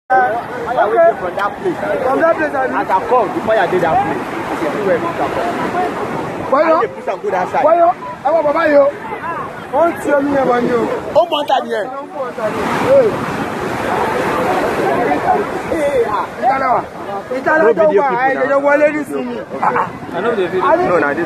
I waited from that place. From that place, I as I come before I did that place. I said, where is that? Why you? Put some good outside. Why you? I want Baba you. Won't tell me about you. Oh, my God, yeah. Itala don't want. I don't want to see me. I know the video. No, no, this.